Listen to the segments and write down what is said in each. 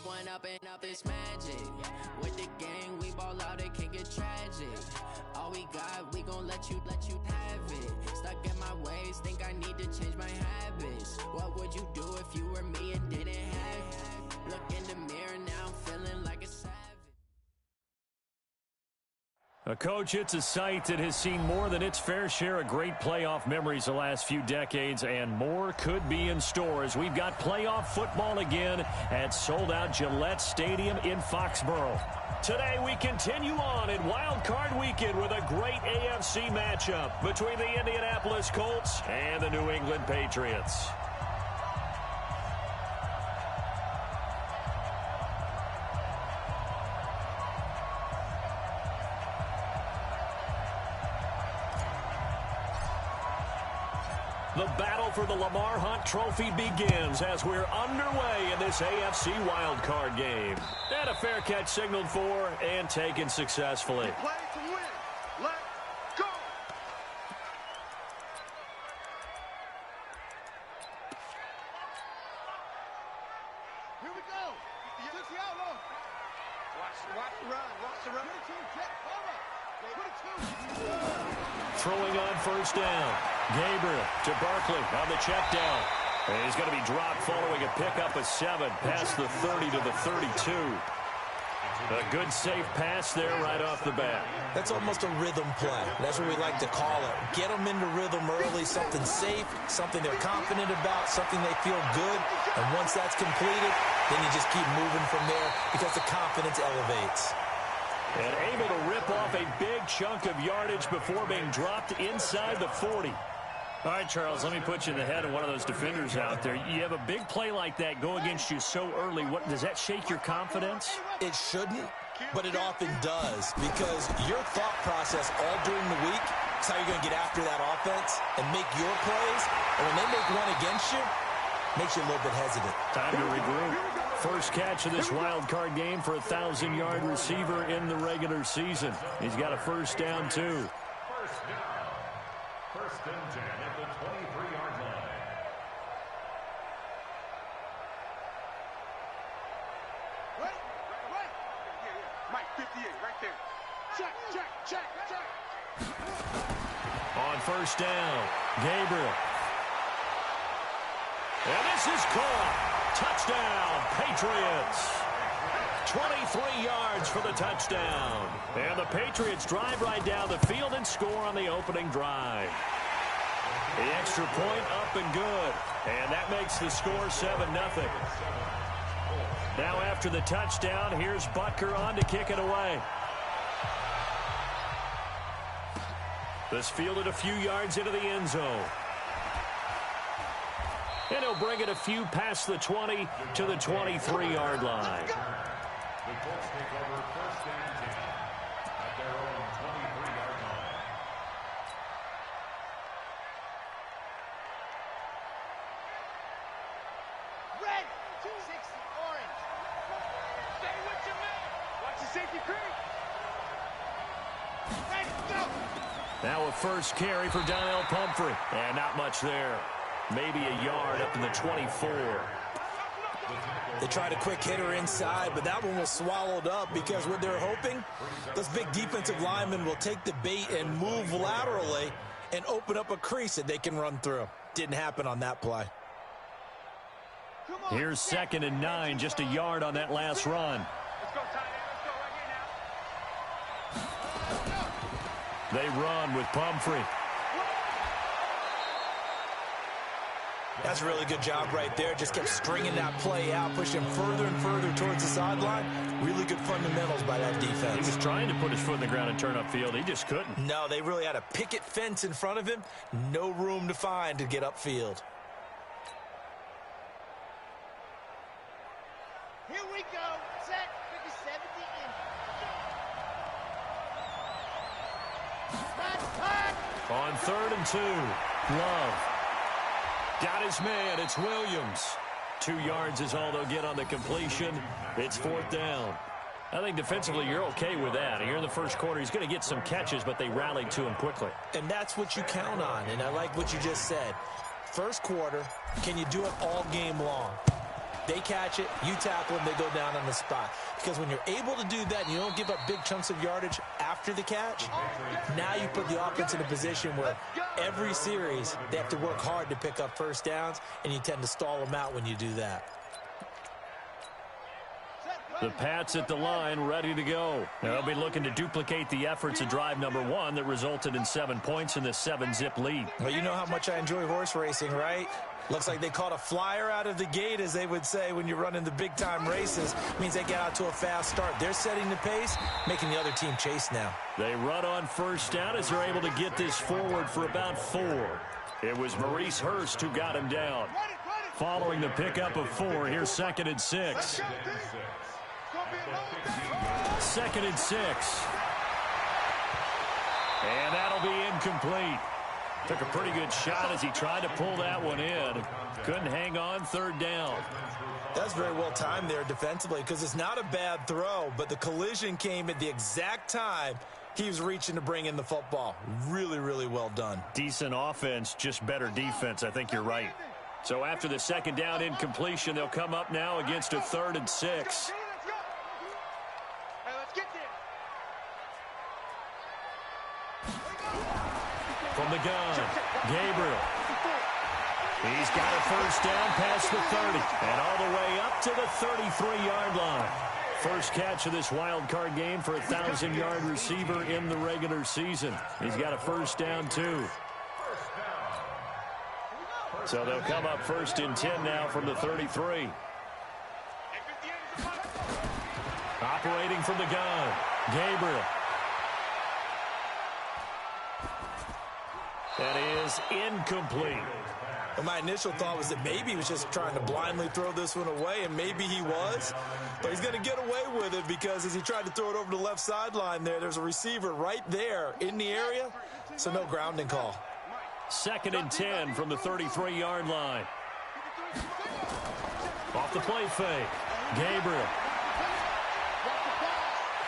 One up and up this magic. With the gang, we ball out, it can get tragic. All we got, we gon' let you have it. Stuck in my ways, think I need to change my habits. What would you do if you were me and didn't have it? Look in the mirror, now I'm feeling like a savage. Coach, it's a site that has seen more than its fair share of great playoff memories the last few decades, and more could be in store as we've got playoff football again at sold-out Gillette Stadium in Foxborough. Today we continue on in Wild Card Weekend with a great AFC matchup between the Indianapolis Colts and the New England Patriots. The battle for the Lamar Hunt Trophy begins as we're underway in this AFC wildcard game. And a fair catch signaled for and taken successfully. Play to win. Let's go. Here we go. Watch the run. Watch the run. Throwing on first down. Gabriel to Barkley on the check down. And he's going to be dropped following a pickup of 7 past the 30 to the 32. A good safe pass there right off the bat. That's almost a rhythm play. That's what we like to call it. Get them into rhythm early, something safe, something they're confident about, something they feel good. And once that's completed, then you just keep moving from there because the confidence elevates. And able to rip off a big chunk of yardage before being dropped inside the 40. All right, Charles, let me put you in the head of one of those defenders out there. You have a big play like that go against you so early. What does that shake your confidence? It shouldn't, but it often does because your thought process all during the week is how you're going to get after that offense and make your plays. And when they make one against you, it makes you a little bit hesitant. Time to regroup. First catch of this wild card game for a 1,000-yard receiver in the regular season. He's got a first down, too. First and 10 at the 23-yard line. Right. Mike, 58, right there. Check. On first down, Gabriel. And this is caught. Touchdown, Patriots. 23 yards for the touchdown. And the Patriots drive right down the field and score on the opening drive. The extra point up and good. And that makes the score 7-0. Now after the touchdown, here's Butker on to kick it away. This fielded a few yards into the end zone. And he'll bring it a few past the 20 to the 23-yard line. The Colts take over first and 10 at their own 23-yard line. Red, 260, orange. Stay with your man. Watch the safety creep. Ready, go. Now a first carry for Donnell Pumphrey. And not much there. Maybe a yard up to the 24. They tried a quick hitter inside, but that one was swallowed up because what they're hoping, those big defensive linemen will take the bait and move laterally and open up a crease that they can run through. Didn't happen on that play. Here's 2nd and 9, just a yard on that last run. Let's go, tight end. Let's go right here now. They run with Pumphrey. That's a really good job right there. Just kept stringing that play out, pushing further and further towards the sideline. Really good fundamentals by that defense. He was trying to put his foot in the ground and turn upfield. He just couldn't. No, they really had a picket fence in front of him. No room to find to get upfield. Here we go. Set. 70 in. On 3rd and 2, Love. Got his man. It's Williams. 2 yards is all they'll get on the completion. It's 4th down. I think defensively you're okay with that. Here in the first quarter, he's going to get some catches, but they rallied to him quickly. And that's what you count on, and I like what you just said. first quarter. Can you do it all game long? They catch it, you tackle them, they go down on the spot. Because when you're able to do that and you don't give up big chunks of yardage after the catch, now you put the offense in a position where every series they have to work hard to pick up first downs, and you tend to stall them out when you do that. The Pats at the line, ready to go. They'll be looking to duplicate the efforts of drive number 1 that resulted in 7 points in the 7-zip lead. Well, you know how much I enjoy horse racing, right? Looks like they caught a flyer out of the gate, as they would say when you're running the big-time races. Means they get out to a fast start. They're setting the pace, making the other team chase now. They run on first down as they're able to get this forward for about 4. It was Maurice Hurst who got him down. Following the pickup of 4, here's 2nd and 6. 2nd and 6. And that'll be incomplete. Took a pretty good shot as he tried to pull that one in. Couldn't hang on, 3rd down. That's very well timed there defensively, because it's not a bad throw, but the collision came at the exact time he was reaching to bring in the football. Really, really well done. Decent offense, just better defense. I think you're right. So after the 2nd down incompletion, they'll come up now against a 3rd and 6. From the gun, Gabriel. He's got a first down past the 30 and all the way up to the 33-yard line. First catch of this wild card game for a 1,000-yard receiver in the regular season. He's got a first down, too. So they'll come up 1st and 10 now from the 33. Operating from the gun, Gabriel. That is incomplete. Well, my initial thought was that maybe he was just trying to blindly throw this one away, and maybe he was. But he's going to get away with it, because as he tried to throw it over the left sideline there's a receiver right there in the area, so no grounding call. 2nd and 10 from the 33-yard line. Off the play fake, Gabriel.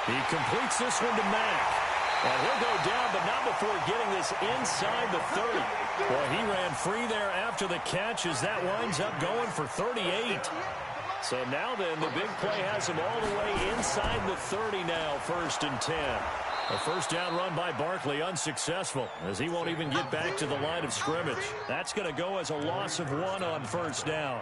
He completes this one to Mack. And he'll go down, but not before getting this inside the 30. Well, he ran free there after the catch as that winds up going for 38. So now then, the big play has him all the way inside the 30 now, 1st and 10. A first down run by Barkley unsuccessful, as he won't even get back to the line of scrimmage. That's going to go as a loss of 1 on first down.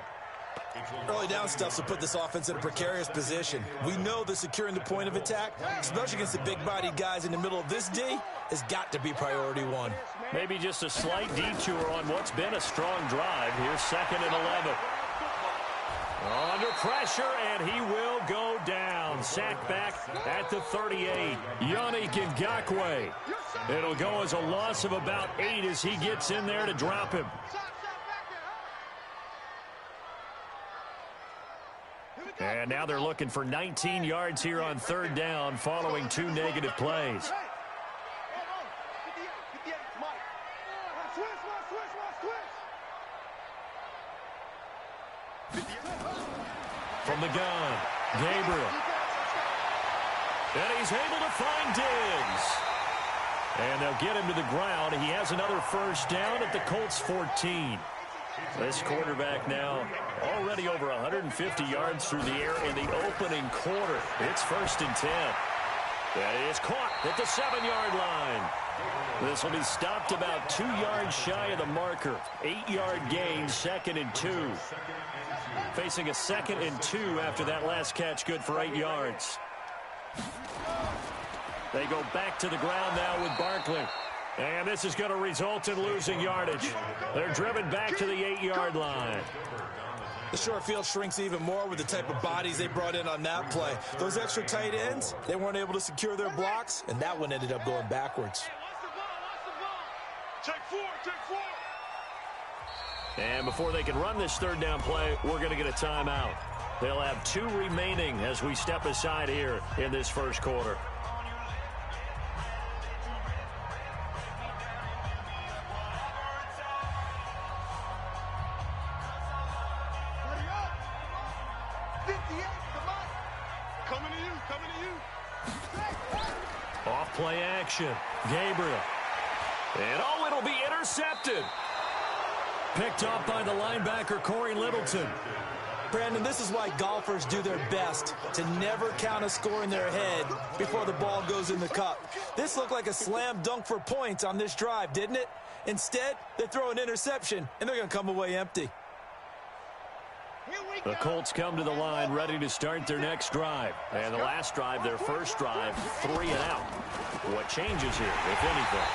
Early down stuff to put this offense in a precarious position. We know that securing the point of attack, especially against the big-bodied guys in the middle of this D, has got to be priority 1. Maybe just a slight detour on what's been a strong drive. Here's 2nd and 11. Under pressure, and he will go down. Sacked back at the 38. Yannick Ngakoue. It'll go as a loss of about 8 as he gets in there to drop him. And now they're looking for 19 yards here on 3rd down following 2 negative plays. From the gun, Gabriel. And he's able to find Diggs. And they'll get him to the ground. He has another first down at the Colts 14. This quarterback now already over 150 yards through the air in the opening quarter. It's 1st and 10. That is caught at the 7-yard line. This will be stopped about 2 yards shy of the marker. 8-yard gain, 2nd and 2. Facing a 2nd and 2 after that last catch, good for 8 yards. They go back to the ground now with Barkley. And this is going to result in losing yardage. They're driven back to the 8-yard line. The short field shrinks even more with the type of bodies they brought in on that play. Those extra tight ends, they weren't able to secure their blocks, and that one ended up going backwards. Take 4, take 4. And before they can run this 3rd down play, we're going to get a timeout. They'll have 2 remaining as we step aside here in this first quarter. Off-play action. Gabriel. And it'll be intercepted. Picked off by the linebacker, Corey Littleton. Brandon, this is why golfers do their best to never count a score in their head before the ball goes in the cup. This looked like a slam dunk for points on this drive, didn't it? Instead, they throw an interception, and they're going to come away empty. The Colts come to the line ready to start their next drive. And the last drive, their first drive, 3 and out. What changes here, if anything?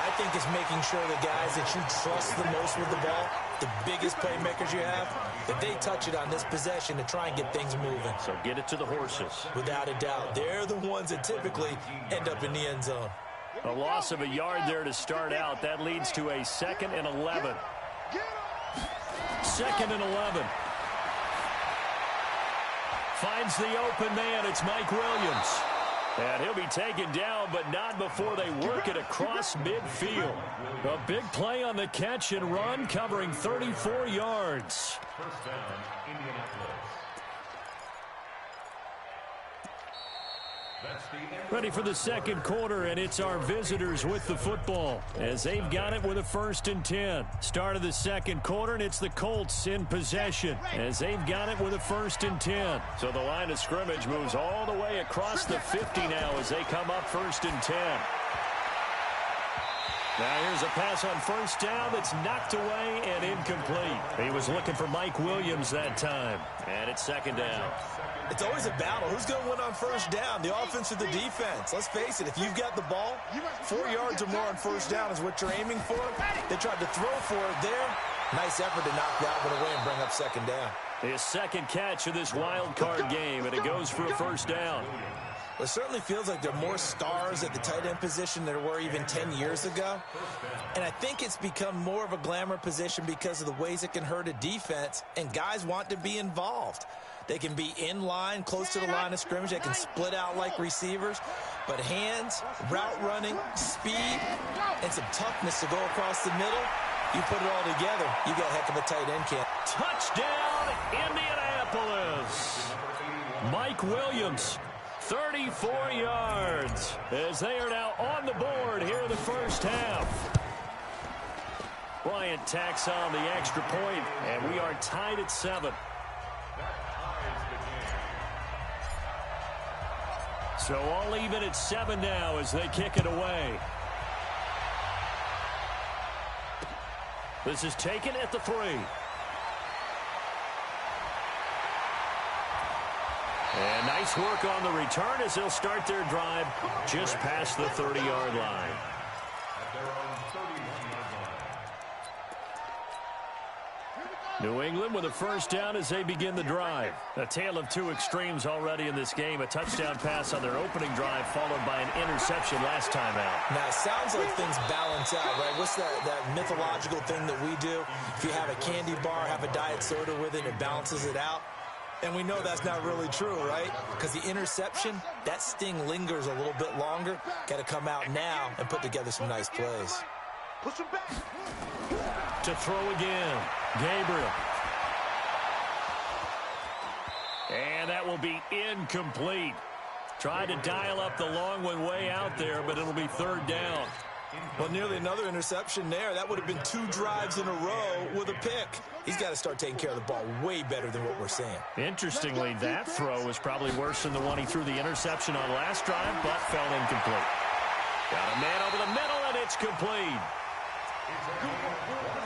I think it's making sure the guys that you trust the most with the ball, the biggest playmakers you have, that they touch it on this possession to try and get things moving. So get it to the horses. Without a doubt. They're the ones that typically end up in the end zone. A loss of a yard there to start out. That leads to a 2nd and 11. 2nd and 11. Finds the open man. It's Mike Williams. And he'll be taken down, but not before they work it across midfield. A big play on the catch and run, covering 34 yards. First down, Indianapolis. Ready for the second quarter, and it's our visitors with the football as they've got it with a 1st and 10. Start of the second quarter, and it's the Colts in possession as they've got it with a 1st and 10. So the line of scrimmage moves all the way across the 50 now as they come up 1st and 10. Now here's a pass on 1st down that's knocked away and incomplete. He was looking for Mike Williams that time, and it's 2nd down. It's always a battle. Who's going to win on 1st down, the offense or the defense? Let's face it, if you've got the ball, 4 yards or more on 1st down is what you're aiming for. They tried to throw for it there. Nice effort to knock that one away and bring up 2nd down. His 2nd catch of this wild card game, and it goes for a 1st down. Well, it certainly feels like there are more stars at the tight end position than there were even 10 years ago. And I think it's become more of a glamour position because of the ways it can hurt a defense, and guys want to be involved. They can be in line, close to the line of scrimmage. They can split out like receivers. But hands, route running, speed, and some toughness to go across the middle, you put it all together, you got a heck of a tight end camp. Touchdown, Indianapolis. Mike Williams, 34 yards, as they are now on the board here in the first half. Bryant tacks on the extra point, and we are tied at 7. So all even at 7 now as they kick it away. This is taken at the 3. And nice work on the return as they'll start their drive just past the 30-yard line. New England with a 1st down as they begin the drive. A tale of 2 extremes already in this game. A touchdown pass on their opening drive followed by an interception last time out. Now, it sounds like things balance out, right? What's that mythological thing that we do? If you have a candy bar, have a diet soda with it, it balances it out. And we know that's not really true, right? Because the interception, that sting lingers a little bit longer. Got to come out now and put together some nice plays. Push him back. To throw again, Gabriel. And that will be incomplete. Tried to dial up the long one way out there, but it'll be 3rd down. Well, nearly another interception there. That would have been 2 drives in a row with a pick. He's got to start taking care of the ball way better than what we're seeing. Interestingly, that throw was probably worse than the one he threw the interception on last drive, but fell incomplete. Got a man over the middle, and it's complete.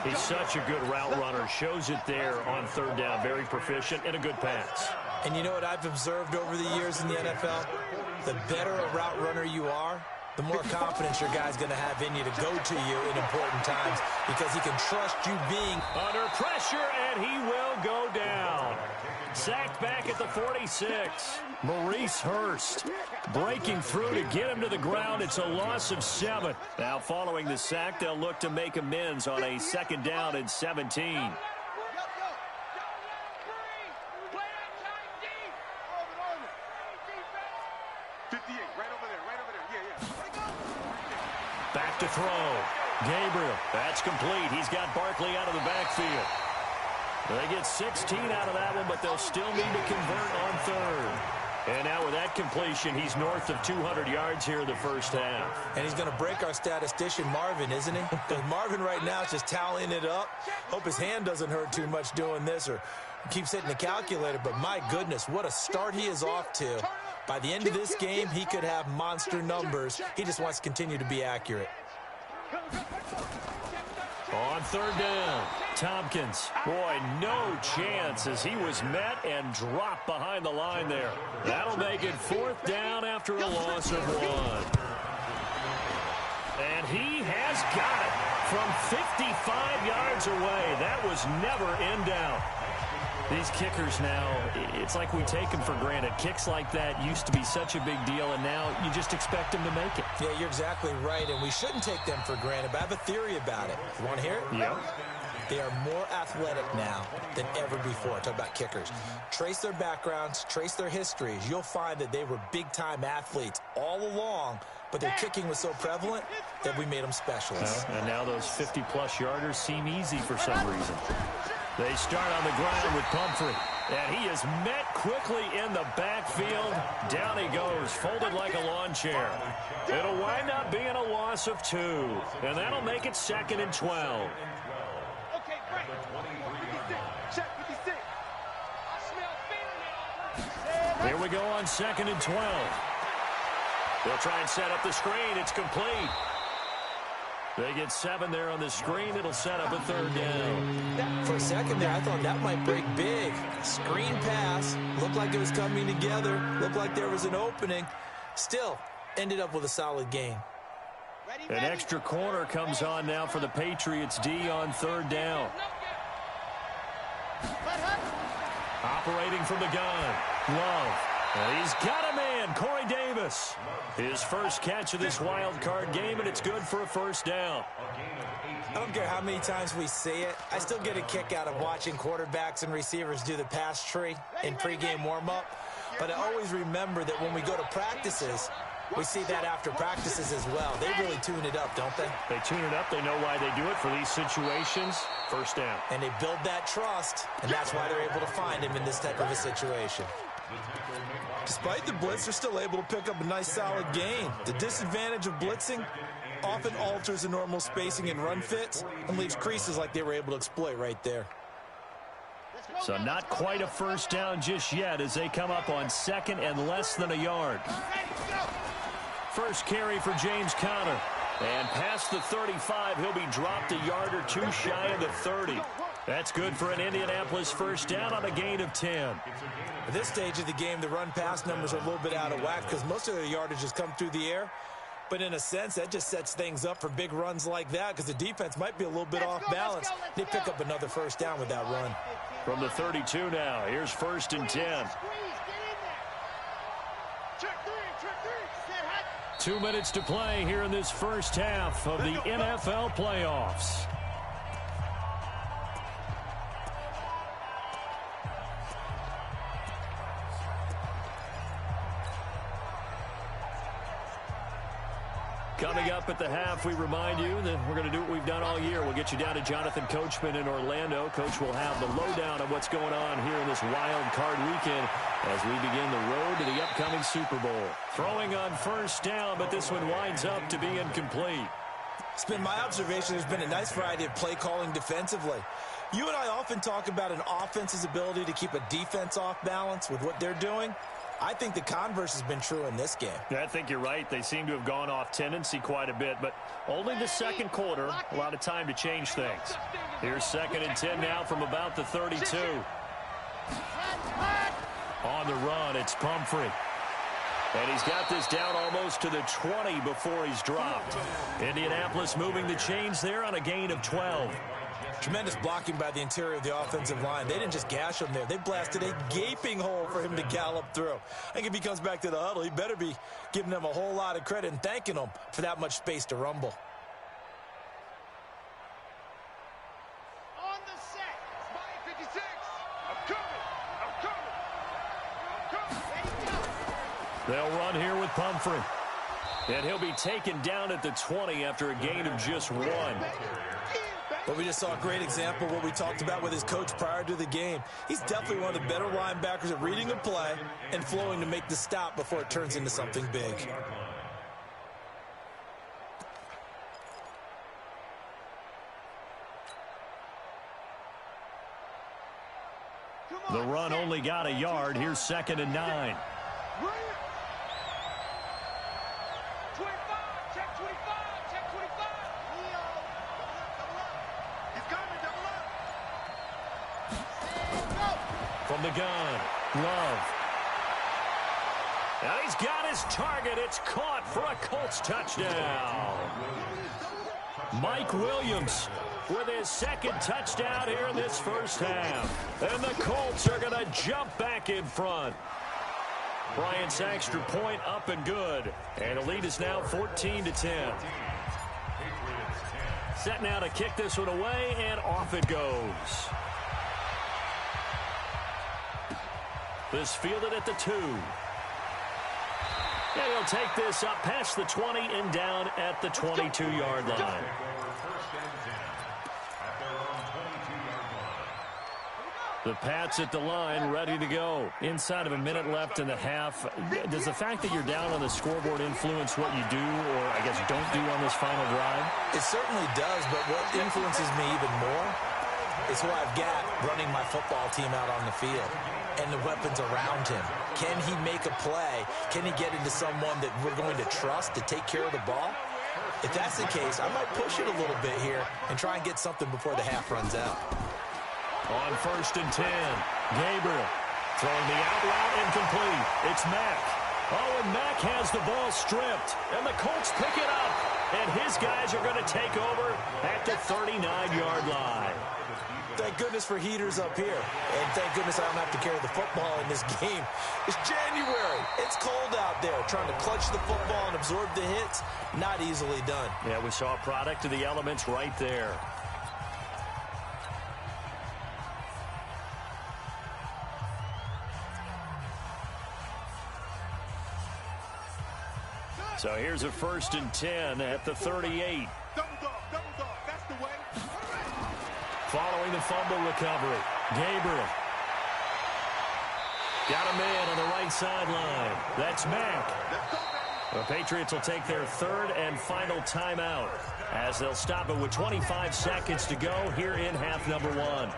He's such a good route runner. Shows it there on 3rd down. Very proficient and a good pass. And you know what I've observed over the years in the NFL? The better a route runner you are, the more confidence your guy's going to have in you to go to you in important times because he can trust you being under pressure, and he will go down. Sacked back at the 46. Maurice Hurst breaking through to get him to the ground. It's a loss of 7. Now following the sack, they'll look to make amends on a 2nd down and 17. Back to throw. Gabriel. That's complete. He's got Barkley out of the backfield. They get 16 out of that one, but they'll still need to convert on 3rd. And now with that that completion. He's north of 200 yards here in the first half. And he's going to break our statistician, Marvin, isn't he? Because Marvin right now is just tallying it up. Hope his hand doesn't hurt too much doing this or keeps hitting the calculator. But my goodness, what a start he is off to. By the end of this game, he could have monster numbers. He just wants to continue to be accurate. On third down, Tompkins. Boy, no chance as he was met and dropped behind the line there. That'll make it fourth down after a loss of 1. And he has got it from 55 yards away. That was never in doubt. These kickers now, it's like we take them for granted. Kicks like that used to be such a big deal, and now you just expect them to make it. Yeah, you're exactly right, and we shouldn't take them for granted, but I have a theory about it. You want to hear it? Yeah. They are more athletic now than ever before. Talk about kickers. Trace their backgrounds, trace their histories. You'll find that they were big-time athletes all along, but their kicking was so prevalent that we made them specialists. And now those 50-plus yarders seem easy for some reason. They start on the ground with Pumphrey. And he is met quickly in the backfield. Down he goes, folded like a lawn chair. It'll wind up being a loss of 2. And that'll make it 2nd and 12. Okay, break. 56. Check 56. I smell fingernails. Here we go on 2nd and 12. They'll try and set up the screen. It's complete. They get 7 there on the screen. It'll set up a 3rd down. For a second there, I thought that might break big. Screen pass. Looked like it was coming together. Looked like there was an opening. Still, ended up with a solid game. An extra corner comes on now for the Patriots D on 3rd down. Operating from the gun. Love. And he's got a man, Corey Davis. His first catch of this wild card game, and it's good for a 1st down. I don't care how many times we see it. I still get a kick out of watching quarterbacks and receivers do the pass tree in pregame warm-up. But I always remember that when we go to practices, we see that after practices as well. They really tune it up, don't they? They tune it up. They know why they do it for these situations. 1st down. And they build that trust, and that's why they're able to find him in this type of a situation. Despite the blitz, they're still able to pick up a nice, solid gain. The disadvantage of blitzing often alters the normal spacing and run fits and leaves creases like they were able to exploit right there. So not quite a 1st down just yet as they come up on 2nd and less than a yard. First carry for James Conner. And past the 35, he'll be dropped a yard or 2 shy of the 30. That's good for an Indianapolis 1st down on a gain of 10. At this stage of the game, the run-pass numbers are a little bit out of whack because most of the yardage has come through the air. But in a sense, that just sets things up for big runs like that because the defense might be a little bit off balance. They pick up another 1st down with that run. From the 32 now, here's 1st and 10. 2 minutes to play here in this first half of the NFL playoffs. Coming up at the half, we remind you that we're going to do what we've done all year. We'll get you down to Jonathan Coachman in Orlando. Coach will have the lowdown of what's going on here in this wild card weekend as we begin the road to the upcoming Super Bowl. Throwing on 1st down, but this one winds up to be incomplete. It's been my observation there's been a nice variety of play calling defensively. You and I often talk about an offense's ability to keep a defense off balance with what they're doing. I think the converse has been true in this game. I think you're right. They seem to have gone off tendency quite a bit, but only the 2nd quarter, a lot of time to change things. Here's 2nd and 10 now from about the 32. On the run, it's Pumphrey. And he's got this down almost to the 20 before he's dropped. Indianapolis moving the chains there on a gain of 12. Tremendous blocking by the interior of the offensive line. They didn't just gash him there. They blasted a gaping hole for him to gallop through. I think if he comes back to the huddle, he better be giving them a whole lot of credit and thanking them for that much space to rumble. On the set. It's 56. I'm coming. They'll run here with Pumphrey. And he'll be taken down at the 20 after a gain of just 1. But we just saw a great example of what we talked about with his coach prior to the game. He's definitely one of the better linebackers at reading a play and flowing to make the stop before it turns into something big. The run only got a yard. Here's 2nd and 9. 25, check 25, check 25. He's coming, double up. From the gun, Love. Now he's got his target. It's caught for a Colts touchdown. Mike Williams with his 2nd touchdown here in this first half. And the Colts are going to jump back in front. Bryant's extra point up and good. And the lead is now 14-10. Set now to kick this one away, and off it goes. This fielded at the 2. And he'll take this up past the 20 and down at the 22-yard line. The Pats at the line, ready to go. Inside of a minute left in the half. Does the fact that you're down on the scoreboard influence what you do, or I guess don't do on this final drive? It certainly does, but what influences me even more is who I've got running my football team out on the field and the weapons around him. Can he make a play? Can he get into someone that we're going to trust to take care of the ball? If that's the case, I might push it a little bit here and try and get something before the half runs out. On 1st and 10, Gabriel throwing the out route incomplete. It's Mack. Oh, and Mack has the ball stripped, and the Colts pick it up, and his guys are going to take over at the 39-yard line. Thank goodness for heaters up here, and thank goodness I don't have to carry the football in this game. It's January. It's cold out there. Trying to clutch the football and absorb the hits, not easily done. Yeah, we saw a product of the elements right there. So here's a 1st and 10 at the 38. Double dog, that's the way. Following the fumble recovery, Gabriel. Got a man on the right sideline. That's Mack. The Patriots will take their 3rd and final timeout as they'll stop it with 25 seconds to go here in half number 1.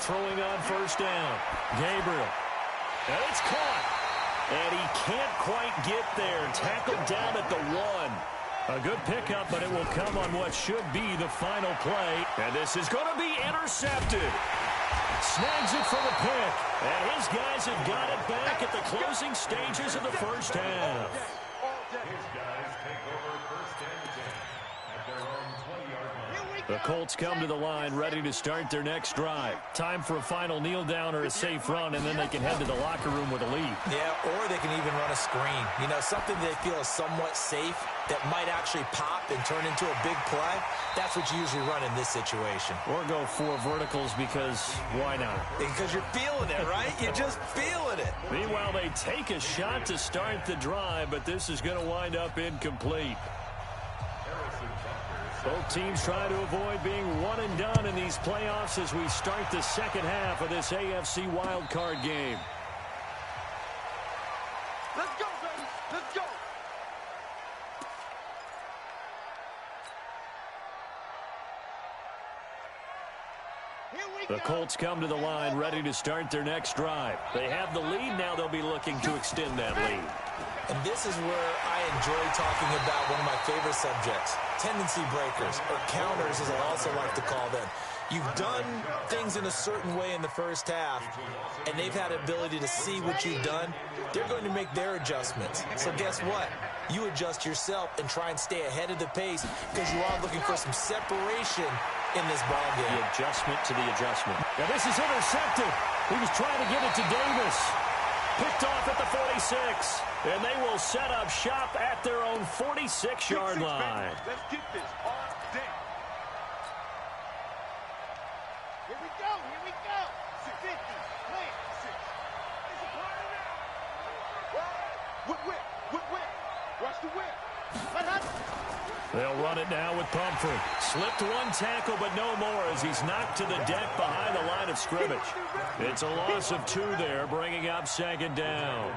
Throwing on 1st down. Gabriel. And it's caught. And he can't quite get there. Tackled down at the 1. A good pickup, but it will come on what should be the final play. And this is going to be intercepted. Snags it for the pick. And his guys have got it back at the closing stages of the first half. His guys take over 1st and 10 at their own 20-yard line. The Colts come to the line ready to start their next drive. Time for a final kneel down or a safe run, and then they can head to the locker room with a lead. Yeah, or they can even run a screen. You know, something they feel is somewhat safe that might actually pop and turn into a big play. That's what you usually run in this situation. Or go 4 verticals because why not? Because you're feeling it, right? You're just feeling it. Meanwhile, they take a shot to start the drive, but this is going to wind up incomplete. Both teams try to avoid being one and done in these playoffs as we start the second half of this AFC wildcard game. Let's go, baby. Let's go. The Colts come to the line ready to start their next drive. They have the lead. Now they'll be looking to extend that lead. And this is where I enjoy talking about one of my favorite subjects, tendency breakers, or counters as I also like to call them. You've done things in a certain way in the first half, and they've had the ability to see what you've done. They're going to make their adjustments. So guess what? You adjust yourself and try and stay ahead of the pace because you are looking for some separation in this ball game. The adjustment to the adjustment. Now this is intercepted. He was trying to get it to Davis. Picked off at the 46. And they will set up shop at their own 46-yard line. Let's get this all day. Here we go, here we go. 50, clear. 6. It's a party now. Whip. Watch the whip. They'll run it now with Pumphrey. Slipped one tackle, but no more as he's knocked to the deck behind the line of scrimmage. It's a loss of 2 there, bringing up second down.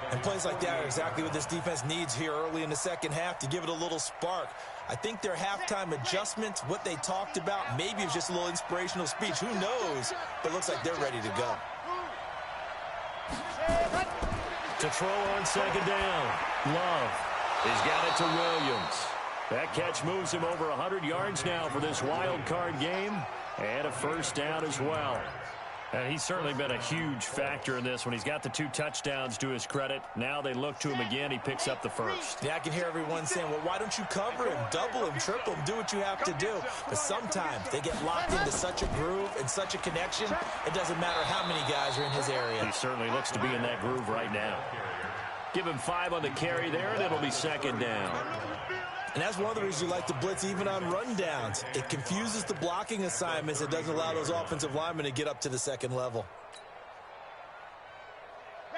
And plays like that are exactly what this defense needs here early in the second half to give it a little spark. I think their halftime adjustments, what they talked about, maybe it's just a little inspirational speech. Who knows? But it looks like they're ready to go. To throw on second down. Love. He's got it to Williams. That catch moves him over 100 yards now for this wild card game. And a first down as well. And he's certainly been a huge factor in this when he's got the 2 touchdowns to his credit. Now they look to him again. He picks up the first. Yeah, I can hear everyone saying, well, why don't you cover him, double him, triple him, do what you have to do. But sometimes they get locked into such a groove and such a connection, it doesn't matter how many guys are in his area. He certainly looks to be in that groove right now. Give him 5 on the carry there, and it'll be second down. And that's one of the reasons you like to blitz even on rundowns. It confuses the blocking assignments. It doesn't allow those offensive linemen to get up to the second level.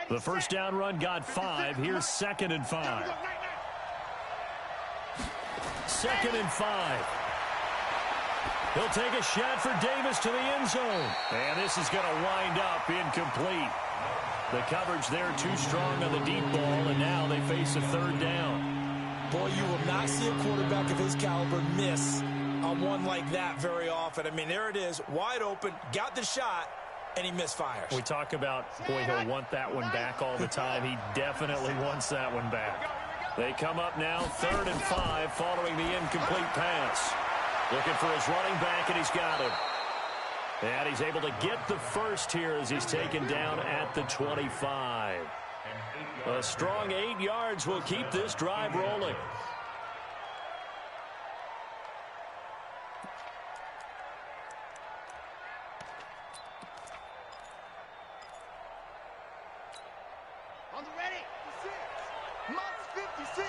The first down run got 5. Here's 2nd and 5. 2nd and 5. He'll take a shot for Davis to the end zone. And this is going to wind up incomplete. The coverage there too strong on the deep ball, and now they face a 3rd down. Boy, you will not see a quarterback of his caliber miss on one like that very often. I mean, there it is, wide open, got the shot, and he misfires. We talk about, boy, he'll want that one back all the time. He definitely wants that one back. They come up now, 3rd and 5, following the incomplete pass. Looking for his running back, and he's got him. And he's able to get the first here as he's taken down at the 25. A strong 8 yards will keep this drive rolling. On the ready. 56.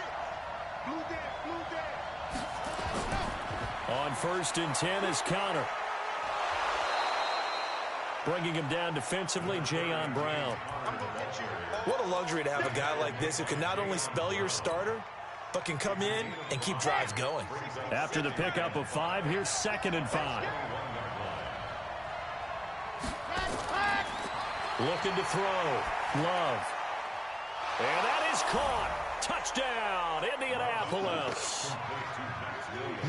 Blue down. On 1st and 10 is Connor. Bringing him down defensively, Jayon Brown. What a luxury to have a guy like this who can not only spell your starter, but can come in and keep drives going. After the pickup of 5, here's 2nd and 5. Looking to throw. Love. And that is caught. Touchdown, Indianapolis.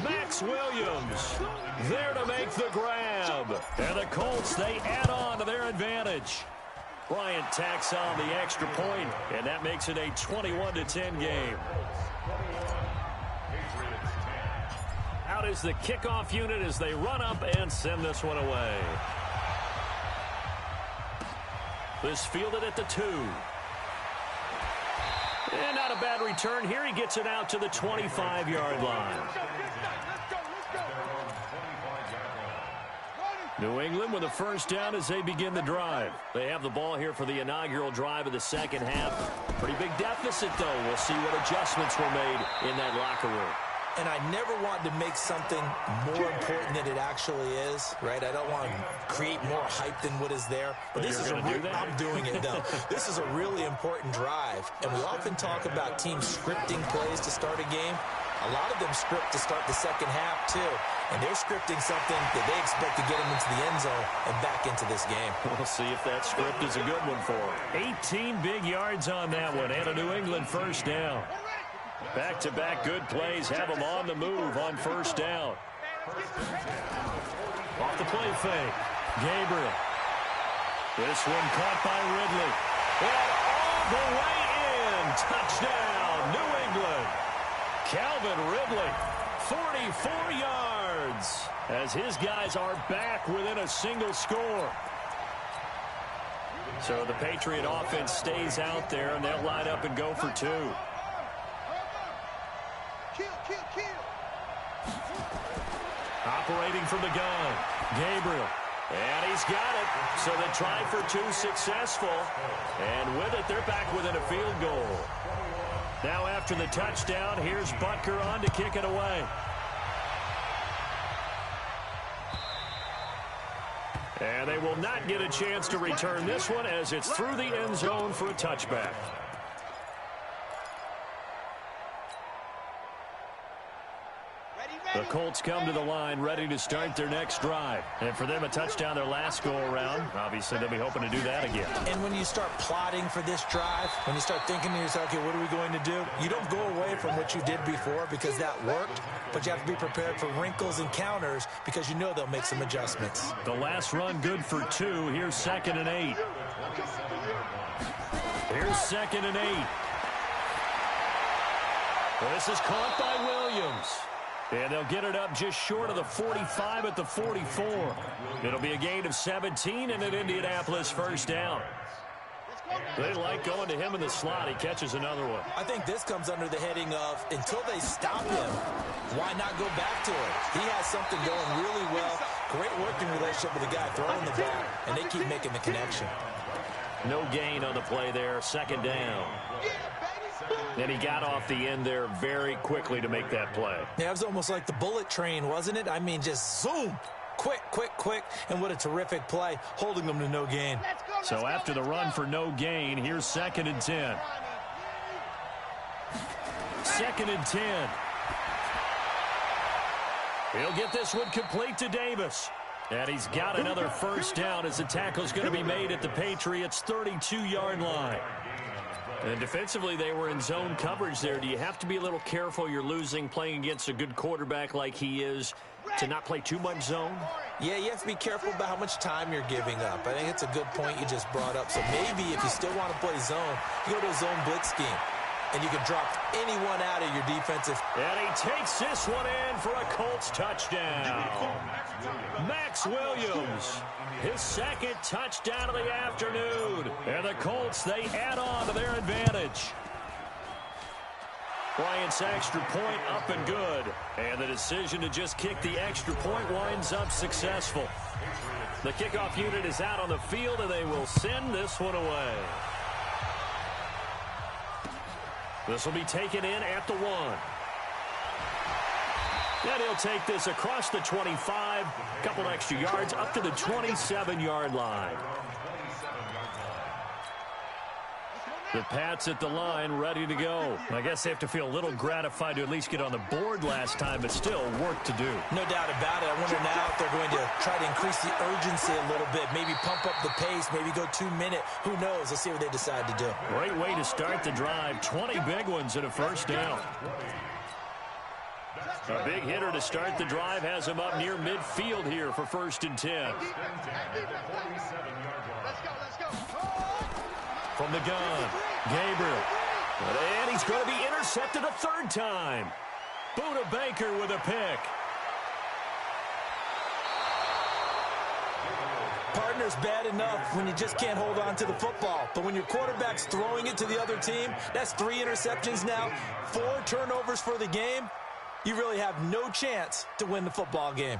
Max Williams there to make the grab. And the Colts, they add on to their advantage. Bryant tacks on the extra point, and that makes it a 21-10 game. Out is the kickoff unit as they run up and send this one away. This fielded at the 2. And not a bad return here. He gets it out to the 25-yard line. New England with a first down as they begin the drive. They have the ball here for the inaugural drive of the second half. Pretty big deficit, though. We'll see what adjustments were made in that locker room. And I never want to make something more important than it actually is, right? I don't want to create more hype than what is there. But this is I'm doing it, though. This is a really important drive. And we often talk about teams scripting plays to start a game. A lot of them script to start the second half, too. And they're scripting something that they expect to get them into the end zone and back into this game. We'll see if that script is a good one for them. 18 big yards on that one and a New England first down. Back-to-back good plays have them on the move on first down. Off the play fake. Gabriel. This one caught by Ridley. And all the way in. Touchdown, New England. Calvin Ridley, 44 yards, as his guys are back within a single score. So the Patriot offense stays out there, and they'll line up and go for 2. Operating from the gun, Gabriel. And he's got it. So the try for 2 successful. And with it, they're back within a field goal. Now after the touchdown, here's Butker on to kick it away. And they will not get a chance to return this one as it's through the end zone for a touchback. The Colts come to the line ready to start their next drive. And for them, a touchdown their last go-around. Obviously, they'll be hoping to do that again. And when you start plotting for this drive, when you start thinking to yourself, okay, what are we going to do? You don't go away from what you did before because that worked, but you have to be prepared for wrinkles and counters because you know they'll make some adjustments. The last run good for 2. Here's 2nd and 8. Here's 2nd and 8. This is caught by Williams. And they'll get it up just short of the 45 at the 44. It'll be a gain of 17 and an Indianapolis first down. They like going to him in the slot. He catches another one. I think this comes under the heading of until they stop him, why not go back to him? He has something going really well. Great working relationship with the guy throwing the ball, and they keep making the connection. No gain on the play there. 2nd down. And he got off the end there very quickly to make that play. Yeah, it was almost like the bullet train, wasn't it? I mean, just zoom. Quick, quick, quick. And what a terrific play, holding them to no gain. So after the run for no gain, here's 2nd and 10. 2nd and 10. He'll get this one complete to Davis. And he's got another first down as the tackle's going to be made at the Patriots' 32-yard line. And defensively, they were in zone coverage there. Do you have to be a little careful? You're losing playing against a good quarterback like he is to not play too much zone? Yeah, you have to be careful about how much time you're giving up. I think it's a good point you just brought up. So maybe if you still want to play zone, you go to a zone blitz scheme. And you can drop anyone out of your defensive. And he takes this one in for a Colts touchdown. Max Williams, his 2nd touchdown of the afternoon. And the Colts, they add on to their advantage. Bryant's extra point up and good. And the decision to just kick the extra point winds up successful. The kickoff unit is out on the field, and they will send this one away. This will be taken in at the 1. And he'll take this across the 25, a couple extra yards up to the 27-yard line. The Pats at the line, ready to go. I guess they have to feel a little gratified to at least get on the board last time, but still work to do. No doubt about it. I wonder now if they're going to try to increase the urgency a little bit, maybe pump up the pace, maybe go 2-minute. Who knows? Let's see what they decide to do. Great way to start the drive. 20 big ones and a first down. A big hitter to start the drive has him up near midfield here for 1st and 10. From the gun, Gabriel. And he's going to be intercepted a 3rd time. Buda Baker with a pick. Partner's bad enough when you just can't hold on to the football. But when your quarterback's throwing it to the other team, that's 3 interceptions now, 4 turnovers for the game. You really have no chance to win the football game.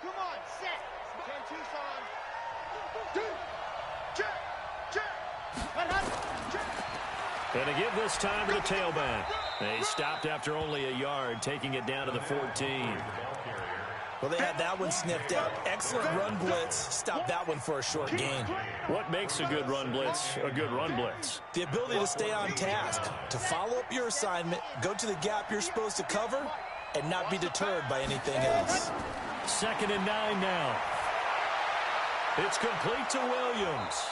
Come on, set. 10-2 on. 2, check, check. And to give this time to the tailback. They stopped after only a yard, taking it down to the 14. Well, they had that one sniffed out. Excellent run blitz. Stopped that one for a short gain. What makes a good run blitz a good run blitz? The ability to stay on task, to follow up your assignment, go to the gap you're supposed to cover, and not be deterred by anything else. 2nd and 9 now. It's complete to Williams.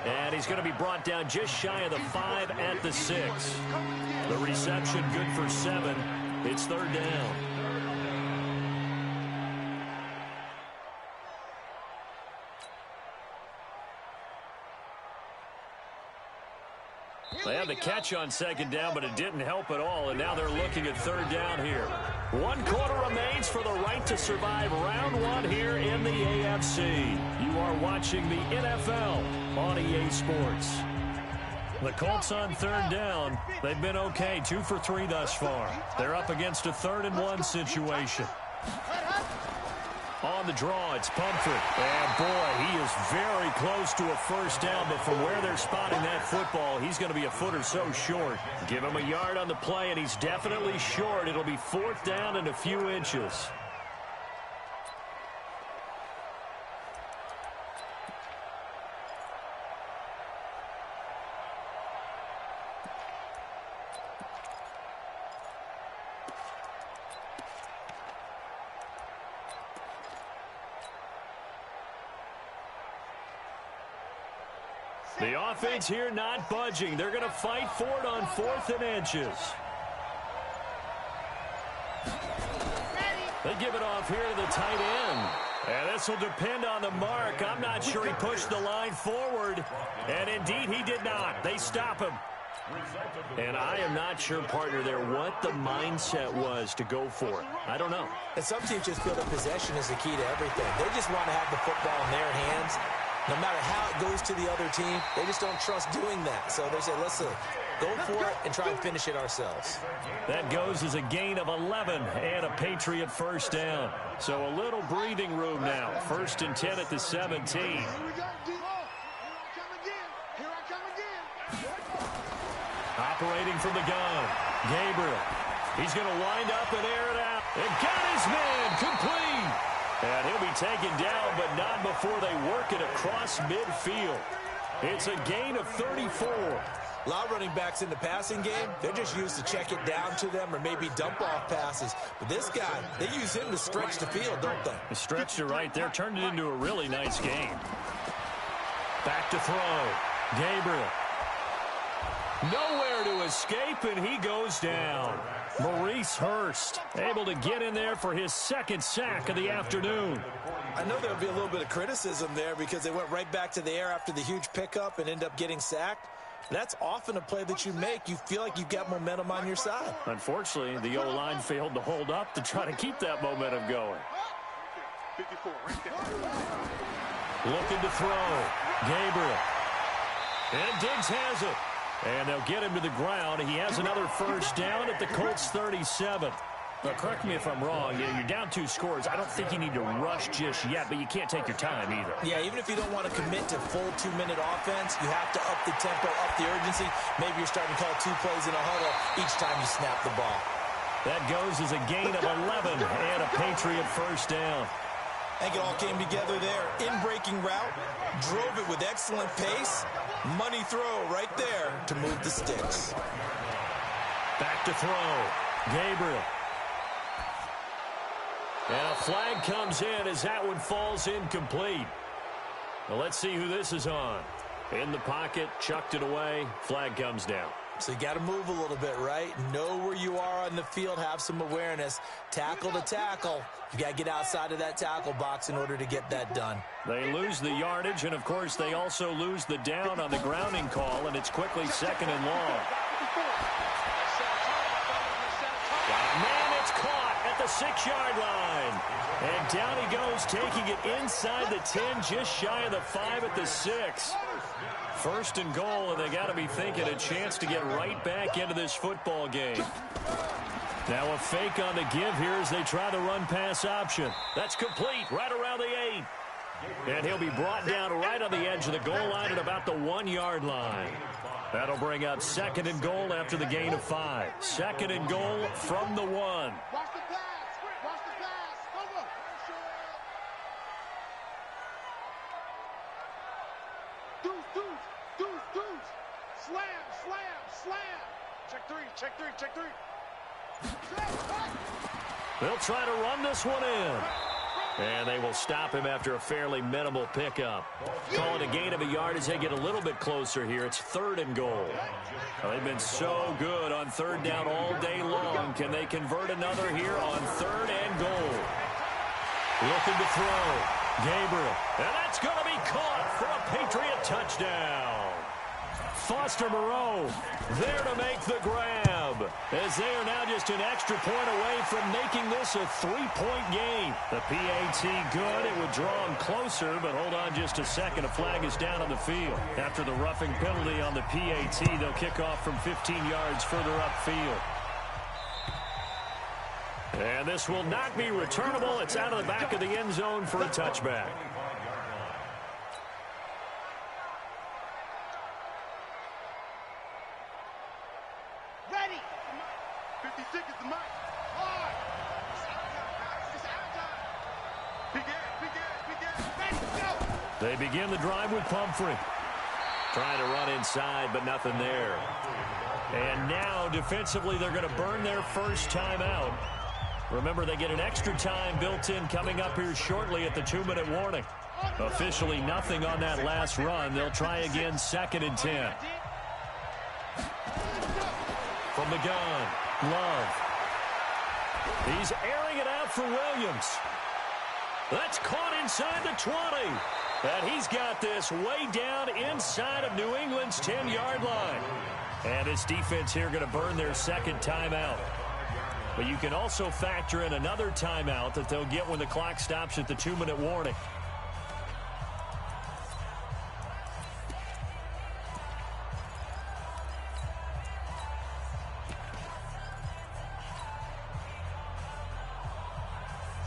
And he's going to be brought down just shy of the 5 at the 6. The reception good for 7. It's 3rd down. They had the catch on 2nd down, but it didn't help at all, and now they're looking at 3rd down here. 1 quarter remains for the right to survive round 1 here in the AFC. You are watching the NFL on EA Sports. The Colts on 3rd down. They've been okay, 2 for 3 thus far. They're up against a 3rd and 1 situation. On the draw, it's Pumphrey. And, boy, he is very close to a first down, but from where they're spotting that football, he's going to be a foot or so short. Give him a yard on the play, and he's definitely short. It'll be 4th down and a few inches. The offense here not budging. They're going to fight for it on 4th and inches. They give it off here to the tight end. And this will depend on the mark. I'm not sure he pushed the line forward. And indeed, he did not. They stop him. And I am not sure, partner, there what the mindset was to go for it. I don't know. And some teams just feel that possession is the key to everything. They just want to have the football in their hands. No matter how it goes to the other team, they just don't trust doing that. So they say, listen, go for it and try and finish it ourselves. That goes as a gain of 11 and a Patriot first down. So a little breathing room now. 1st and 10 at the 17. Operating from the gun, Gabriel. He's going to wind up and air it out. And got his man complete. And he'll be taken down, but not before they work it across midfield. It's a gain of 34. A lot of running backs in the passing game, they're just used to check it down to them or maybe dump off passes. But this guy, they use him to stretch the field, don't they? The stretch to right there turned it into a really nice game. Back to throw. Gabriel. Nowhere to escape, and he goes down. Maurice Hurst able to get in there for his 2nd sack of the afternoon. I know there'll be a little bit of criticism there because they went right back to the air after the huge pickup and end up getting sacked. That's often a play that you make. You feel like you've got momentum on your side. Unfortunately, the O-line failed to hold up to try to keep that momentum going. 54, right there. Looking to throw. Gabriel. And Diggs has it. And they'll get him to the ground. He has another first down at the Colts 37. Now, correct me if I'm wrong. You're down 2 scores. I don't think you need to rush just yet, but you can't take your time either. Yeah, even if you don't want to commit to full 2-minute offense, you have to up the tempo, up the urgency. Maybe you're starting to call 2 plays in a huddle each time you snap the ball. That goes as a gain of 11 and a Patriot first down. I think it all came together there. In-breaking route, drove it with excellent pace. Money throw right there to move the sticks. Back to throw. Gabriel. And a flag comes in as that one falls incomplete. Well, let's see who this is on. In the pocket, chucked it away. Flag comes down. So you got to move a little bit, right? Know where you are on the field, have some awareness. Tackle to tackle. You got to get outside of that tackle box in order to get that done. They lose the yardage, and, of course, they also lose the down on the grounding call, and it's quickly 2nd and long. Man, it's caught at the 6-yard line. And down he goes, taking it inside the 10, just shy of the 5 at the 6. 1st and goal, and they got to be thinking a chance to get right back into this football game. Now a fake on the give here as they try the run-pass option. That's complete right around the 8. And he'll be brought down right on the edge of the goal line at about the 1-yard line. That'll bring up 2nd and goal after the gain of 5. 2nd and goal from the 1. Watch the pass. Watch the pass. Come on. Deuce. Slam. Check three. They'll try to run this one in. And they will stop him after a fairly minimal pickup. Call it a gain of a yard as they get a little bit closer here. It's 3rd and goal. Well, they've been so good on 3rd down all day long. Can they convert another here on 3rd and goal? Looking to throw. Gabriel. And that's going to be caught for a Patriot touchdown. Foster Moreau there to make the grab, as they are now just an extra point away from making this a 3-point game. The PAT good. It would draw them closer, but hold on just a second. A flag is down on the field. After the roughing penalty on the PAT, they'll kick off from 15 yards further upfield. And this will not be returnable. It's out of the back of the end zone for a touchback. Ready. 56 is the mic. Hard. It's out time. Big air. Ready, go. They begin the drive with Pumphrey. Trying to run inside, but nothing there. And now, defensively, they're going to burn their first timeout. Remember, they get an extra time built in coming up here shortly at the 2-minute warning. Officially nothing on that last run. They'll try again, 2nd and 10. From the gun, Love. He's airing it out for Williams. That's caught inside the 20. And he's got this way down inside of New England's 10-yard line. And this defense here going to burn their 2nd timeout. But you can also factor in another timeout that they'll get when the clock stops at the 2-minute warning.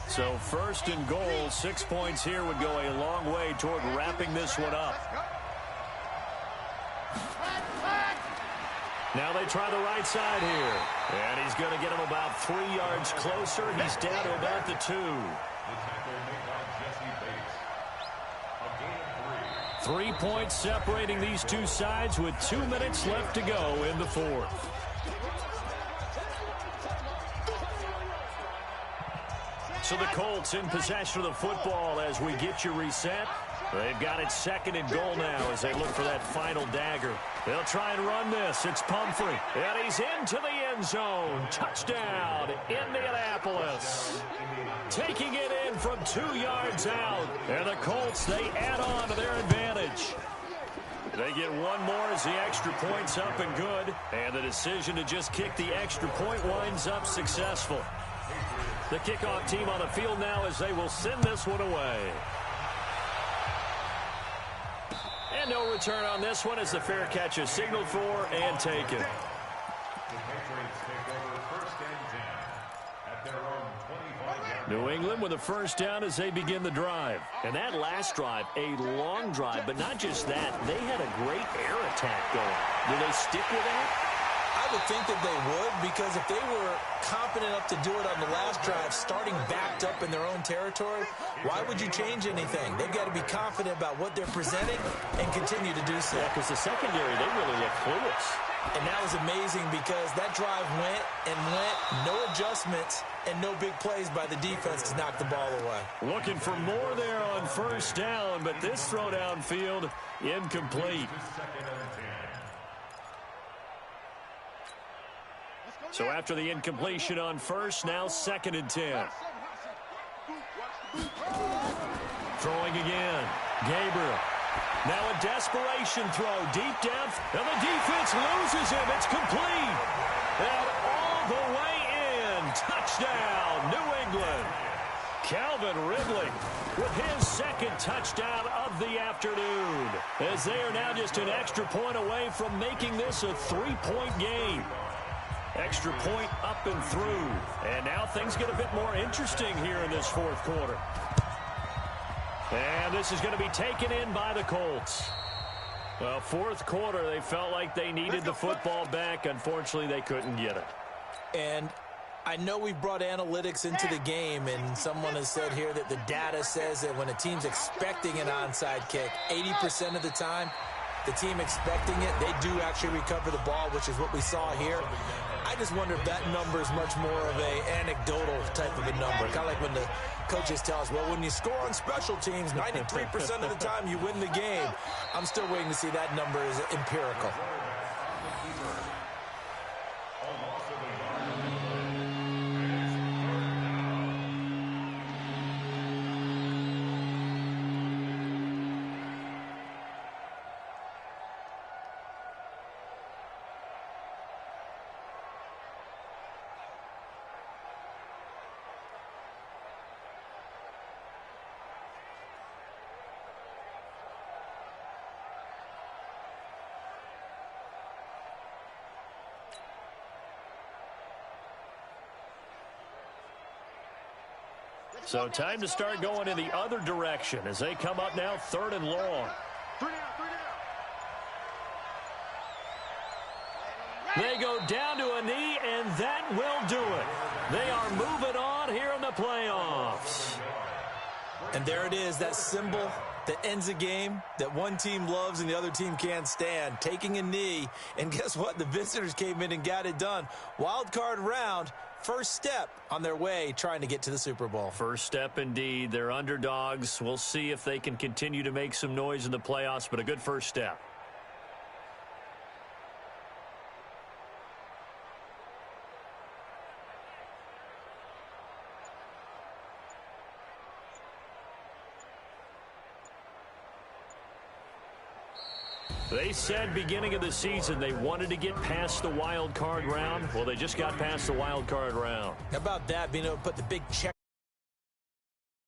So 1st and goal, 6 points here would go a long way toward wrapping this one up. Now they try the right side here. And he's going to get him about 3 yards closer. He's down to about the 2. 3 points separating these two sides with 2 minutes left to go in the 4th. So the Colts in possession of the football as we get you reset. They've got it 2nd and goal now as they look for that final dagger. They'll try and run this. It's Pumphrey. And he's into the end zone. Touchdown, Indianapolis. Taking it in from 2 yards out. And the Colts, they add on to their advantage. They get one more as the extra point's up and good. And the decision to just kick the extra point winds up successful. The kickoff team on the field now as they will send this one away. And no return on this one as the fair catch is signaled for and taken. New England with a 1st down as they begin the drive. And that last drive, a long drive, but not just that. They had a great air attack going. Do they stick with that? I would think that they would, because if they were confident enough to do it on the last drive, starting backed up in their own territory, why would you change anything? They've got to be confident about what they're presenting and continue to do so. Yeah, because the secondary, they really look clueless. And that was amazing because that drive went and went, no adjustments and no big plays by the defense to knock the ball away. Looking for more there on 1st down, but this throw downfield incomplete. So after the incompletion on 1st, now 2nd and 10. Throwing again. Gabriel. Now a desperation throw. Deep depth. And the defense loses him. It's complete. And all the way in. Touchdown, New England. Calvin Ridley with his 2nd touchdown of the afternoon. As they are now just an extra point away from making this a 3-point game. Extra point up and through. And now things get a bit more interesting here in this 4th quarter. And this is going to be taken in by the Colts. Well, 4th quarter, they felt like they needed the football back. Unfortunately, they couldn't get it. And I know we've brought analytics into the game, and someone has said here that the data says that when a team's expecting an onside kick, 80% of the time, the team expecting it, they do actually recover the ball, which is what we saw here. I just wonder if that number is much more of a anecdotal type of a number. Kind of like when the coaches tell us, well, when you score on special teams, 93% of the time you win the game. I'm still waiting to see that number is empirical. So time to start going in the other direction as they come up now 3rd and long. They go down to a knee, and that will do it. They are moving on here in the playoffs. And there it is, that symbol that ends a game that one team loves and the other team can't stand, taking a knee. And guess what? The visitors came in and got it done. Wild card round, first step on their way trying to get to the Super Bowl. First step indeed. They're underdogs. We'll see if they can continue to make some noise in the playoffs, but a good first step. They said beginning of the season they wanted to get past the wild card round. Well, they just got past the wild card round. How about that, being able to put the big check